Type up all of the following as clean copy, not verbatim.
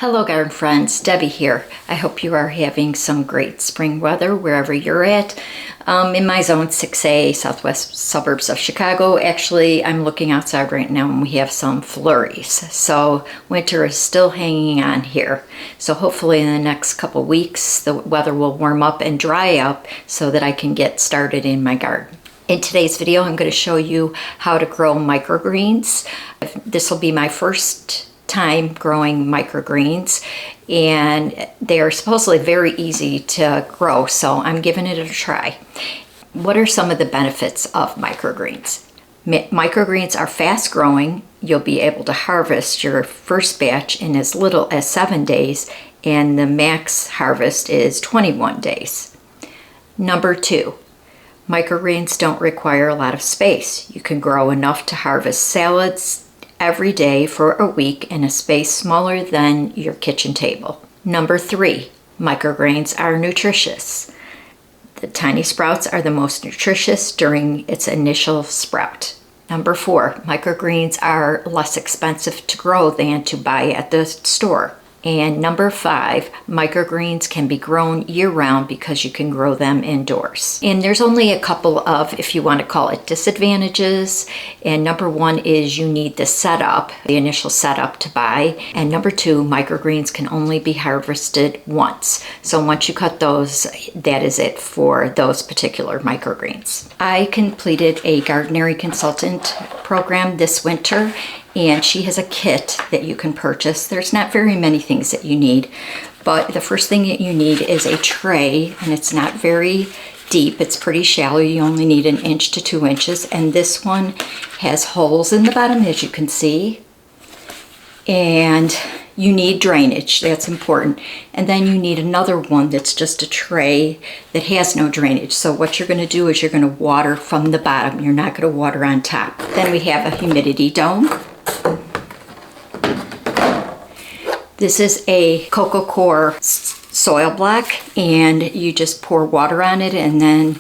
Hello garden friends, Debbie here. I hope you are having some great spring weather wherever you're at. In my zone 6A, southwest suburbs of Chicago, actually I'm looking outside right now and we have some flurries. So winter is still hanging on here. So hopefully in the next couple weeks the weather will warm up and dry up so that I can get started in my garden. In today's video I'm going to show you how to grow microgreens. This will be my first time growing microgreens, and they are supposedly very easy to grow, so I'm giving it a try. What are some of the benefits of microgreens? Microgreens are fast growing. You'll be able to harvest your first batch in as little as 7 days, and the max harvest is 21 days. Number 2, microgreens don't require a lot of space. You can grow enough to harvest salads every day for a week in a space smaller than your kitchen table. Number 3, microgreens are nutritious. The tiny sprouts are the most nutritious during its initial sprout. Number 4, microgreens are less expensive to grow than to buy at the store. And number 5, microgreens can be grown year-round because you can grow them indoors. And there's only a couple of, if you want to call it, disadvantages. And number 1 is you need the setup, the initial setup to buy. And number 2, microgreens can only be harvested once. So once you cut those, that is it for those particular microgreens. I completed a Gardenary consultant program this winter, and she has a kit that you can purchase. There's not very many things that you need, but the first thing that you need is a tray, and it's not very deep. It's pretty shallow. You only need 1 inch to 2 inches, and this one has holes in the bottom, as you can see. And you need drainage, that's important. And then you need another one that's just a tray that has no drainage. So what you're gonna do is you're gonna water from the bottom. You're not gonna water on top. Then we have a humidity dome. This is a coco coir soil block, and you just pour water on it and then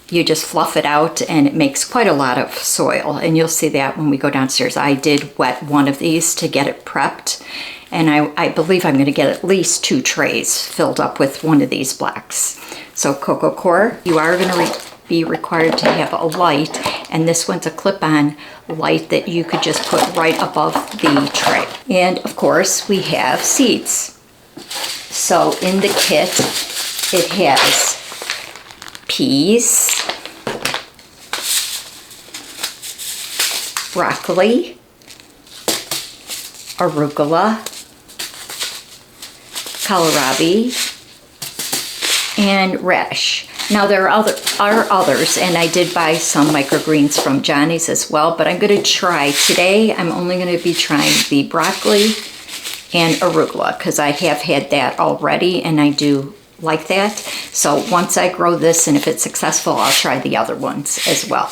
you just fluff it out, and it makes quite a lot of soil, and you'll see that when we go downstairs. I did wet one of these to get it prepped, and I believe I'm going to get at least 2 trays filled up with one of these blocks. So coco coir, you are going to be required to have a light, and this one's a clip-on light that you could just put right above the tray. And of course we have seeds. So in the kit it has peas, broccoli, arugula, kohlrabi, and radish. Now there are others, and I did buy some microgreens from Johnny's as well, but I'm going to try today. I'm only going to be trying the broccoli and arugula because I have had that already and I do like that. So once I grow this, and if it's successful, I'll try the other ones as well.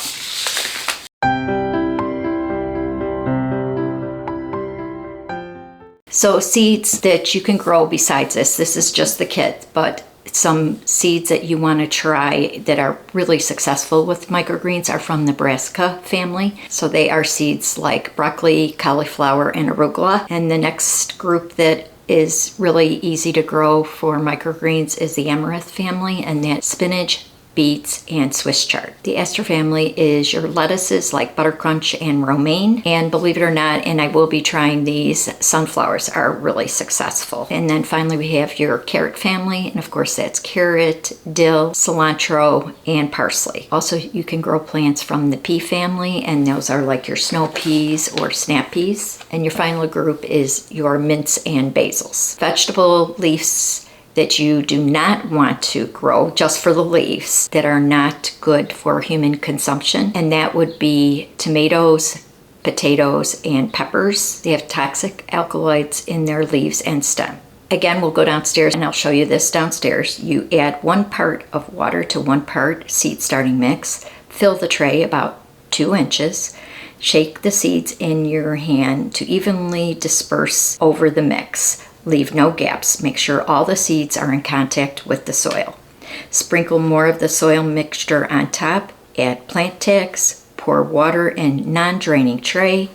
So seeds that you can grow besides this is just the kit, but some seeds that you want to try that are really successful with microgreens are from the brassica family. So they are seeds like broccoli, cauliflower, and arugula. And the next group that is really easy to grow for microgreens is the amaranth family, and that's spinach, beets, and Swiss chard. The aster family is your lettuces like buttercrunch and romaine, and believe it or not, and I will be trying these, sunflowers are really successful. And then finally we have your carrot family, and of course that's carrot, dill, cilantro, and parsley. Also you can grow plants from the pea family, and those are like your snow peas or snap peas. And your final group is your mints and basils. Vegetable leaves that you do not want to grow just for the leaves, that are not good for human consumption, and that would be tomatoes, potatoes, and peppers. They have toxic alkaloids in their leaves and stem. Again, we'll go downstairs and I'll show you this downstairs. You add 1 part of water to 1 part seed starting mix, fill the tray about 2 inches, shake the seeds in your hand to evenly disperse over the mix. Leave no gaps. Make sure all the seeds are in contact with the soil. Sprinkle more of the soil mixture on top. Add plant tags. Pour water in non-draining tray.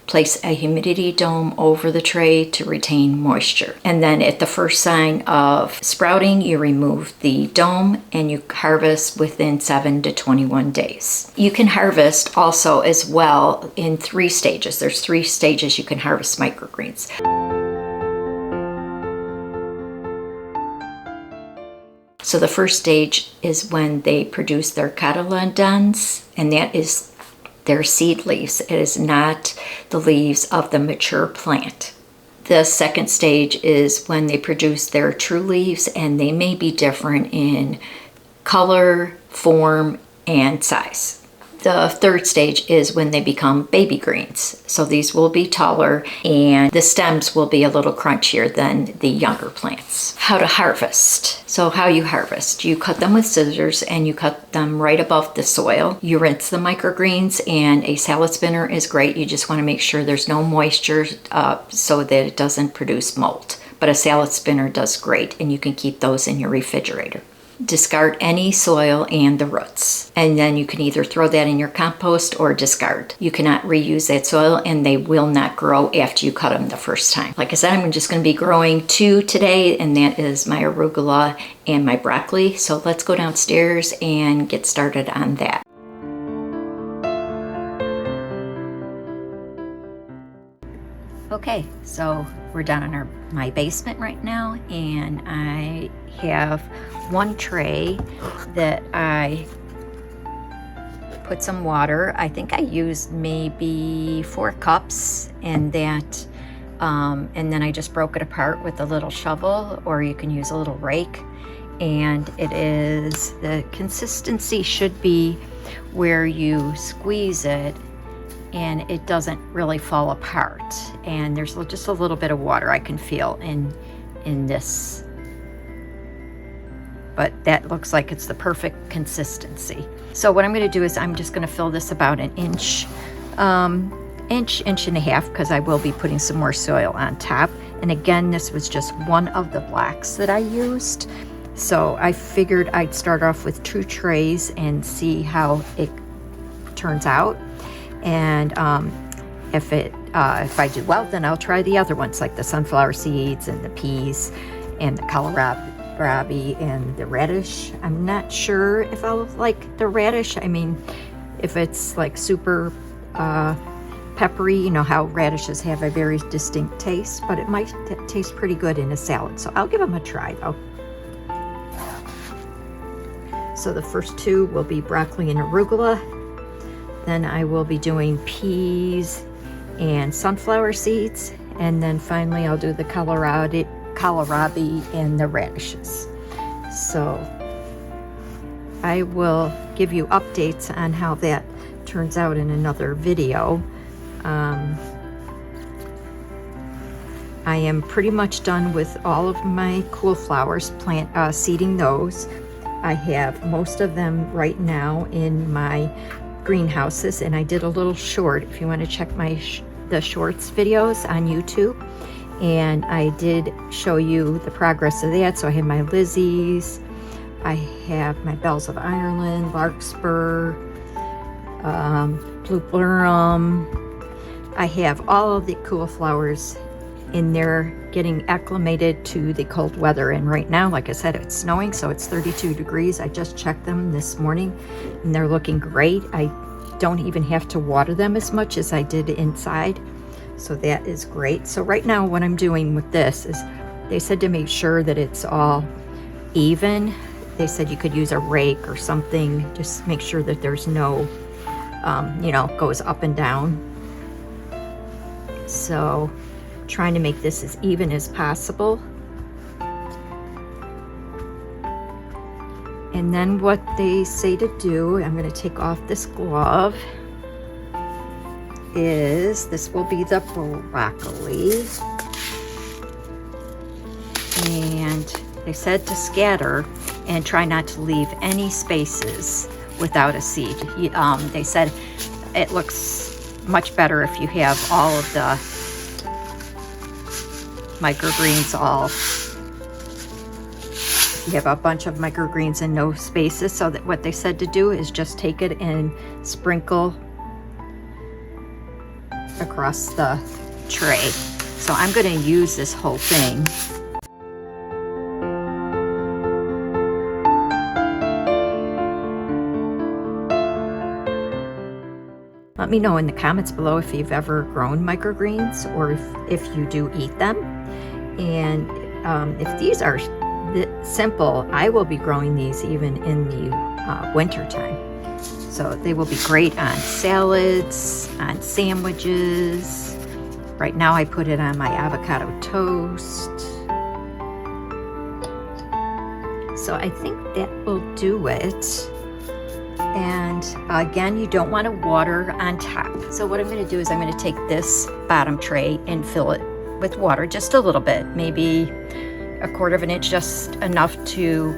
Place a humidity dome over the tray to retain moisture. And then at the first sign of sprouting, you remove the dome and you harvest within 7 to 21 days. You can harvest also as well in 3 stages. There's 3 stages you can harvest microgreens. So the first stage is when they produce their cotyledons, and that is their seed leaves. It is not the leaves of the mature plant. The second stage is when they produce their true leaves, and they may be different in color, form, and size. The third stage is when they become baby greens. So these will be taller and the stems will be a little crunchier than the younger plants. How to harvest. So how you harvest. You cut them with scissors and you cut them right above the soil. You rinse the microgreens, and a salad spinner is great. You just want to make sure there's no moisture so that it doesn't produce mold. But a salad spinner does great, and you can keep those in your refrigerator. Discard any soil and the roots, and then you can either throw that in your compost or discard. You cannot reuse that soil, and they will not grow after you cut them the first time. Like I said, I'm just going to be growing 2 today, and that is my arugula and my broccoli. So let's go downstairs and get started on that. Okay, so we're down in my basement right now, and I have one tray that I put some water. I think I used maybe 4 cups, and that, and then I just broke it apart with a little shovel, or you can use a little rake. And it is, the consistency should be where you squeeze it and it doesn't really fall apart. And there's just a little bit of water I can feel in this. But that looks like it's the perfect consistency. So what I'm going to do is I'm just going to fill this about an inch and a half, because I will be putting some more soil on top. And again, this was just one of the blocks that I used. So I figured I'd start off with 2 trays and see how it turns out. And if I do well, then I'll try the other ones, like the sunflower seeds and the peas and the kohlrabi and the radish. I'm not sure if I'll like the radish. I mean, if it's like super peppery, you know how radishes have a very distinct taste, but it might taste pretty good in a salad. So I'll give them a try though. So the first 2 will be broccoli and arugula. Then I will be doing peas and sunflower seeds. And then finally I'll do the kohlrabi and the radishes. So I will give you updates on how that turns out in another video. I am pretty much done with all of my cauliflowers, seeding those. I have most of them right now in my greenhouses, and I did a little short, if you want to check my the shorts videos on YouTube, and I did show you the progress of that. So I have my Lizzies, I have my Bells of Ireland, Larkspur, Blue Blurum. I have all of the cauliflowers in there getting acclimated to the cold weather. And right now, like I said, it's snowing, so it's 32 degrees. I just checked them this morning and they're looking great. I don't even have to water them as much as I did inside, so that is great. So right now what I'm doing with this is, they said to make sure that it's all even. They said you could use a rake or something, just make sure that there's no goes up and down. So trying to make this as even as possible. And then what they say to do, I'm going to take off this glove, is this will be the broccoli. And they said to scatter and try not to leave any spaces without a seed. They said it looks much better if you have all of the microgreens you have a bunch of microgreens and no spaces. So that what they said to do is just take it and sprinkle across the tray. So I'm going to use this whole thing. Let me know in the comments below if you've ever grown microgreens or if you do eat them. And if these are simple, I will be growing these even in the winter time. So they will be great on salads, on sandwiches. Right now I put it on my avocado toast. So I think that will do it. And again, you don't want to water on top. So what I'm going to do is I'm going to take this bottom tray and fill it with water just a little bit, maybe 1/4 of an inch, just enough to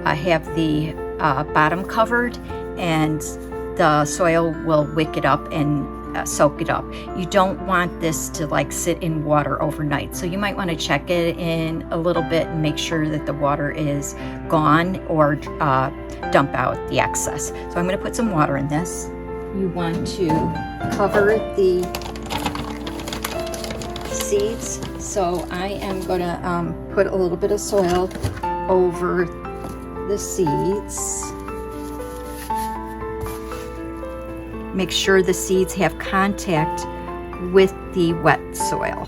have the bottom covered, and the soil will wick it up and soak it up. You don't want this to like sit in water overnight, so you might want to check it in a little bit and make sure that the water is gone, or dump out the excess. So I'm going to put some water in this. You want to cover the seeds, so I am going to put a little bit of soil over the seeds. Make sure the seeds have contact with the wet soil.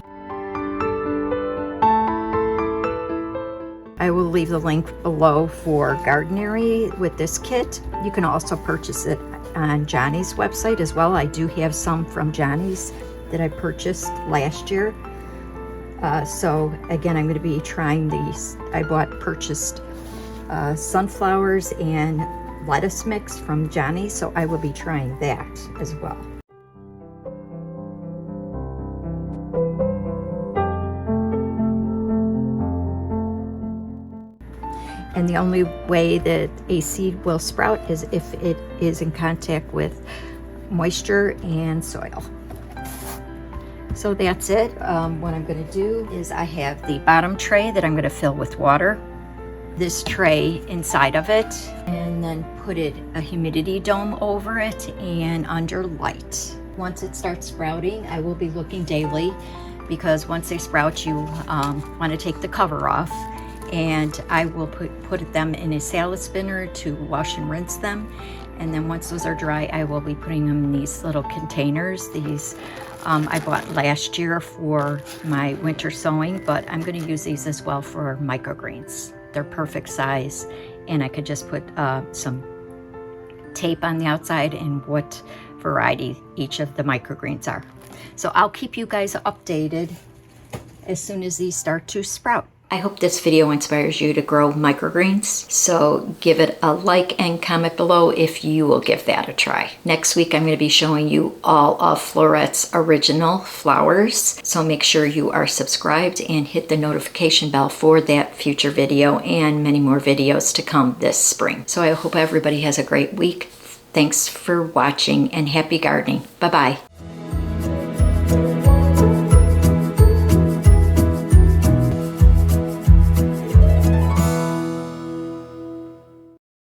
I will leave the link below for Gardenary with this kit. You can also purchase it on Johnny's website as well. I do have some from Johnny's that I purchased last year. So again, I'm going to be trying these. I purchased sunflowers and lettuce mix from Johnny, so I will be trying that as well. And the only way that a seed will sprout is if it is in contact with moisture and soil. So that's it. What I'm going to do is I have the bottom tray that I'm going to fill with water, this tray inside of it, and then put a humidity dome over it and under light. Once it starts sprouting, I will be looking daily, because once they sprout, you want to take the cover off, and I will put them in a salad spinner to wash and rinse them. And then once those are dry, I will be putting them in these little containers. These I bought last year for my winter sowing, but I'm going to use these as well for microgreens. They're perfect size, and I could just put some tape on the outside and what variety each of the microgreens are. So I'll keep you guys updated as soon as these start to sprout. I hope this video inspires you to grow microgreens, so give it a like and comment below if you will give that a try. Next week I'm going to be showing you all of Florette's original flowers, so make sure you are subscribed and hit the notification bell for that future video and many more videos to come this spring. So I hope everybody has a great week. Thanks for watching and happy gardening. Bye-bye.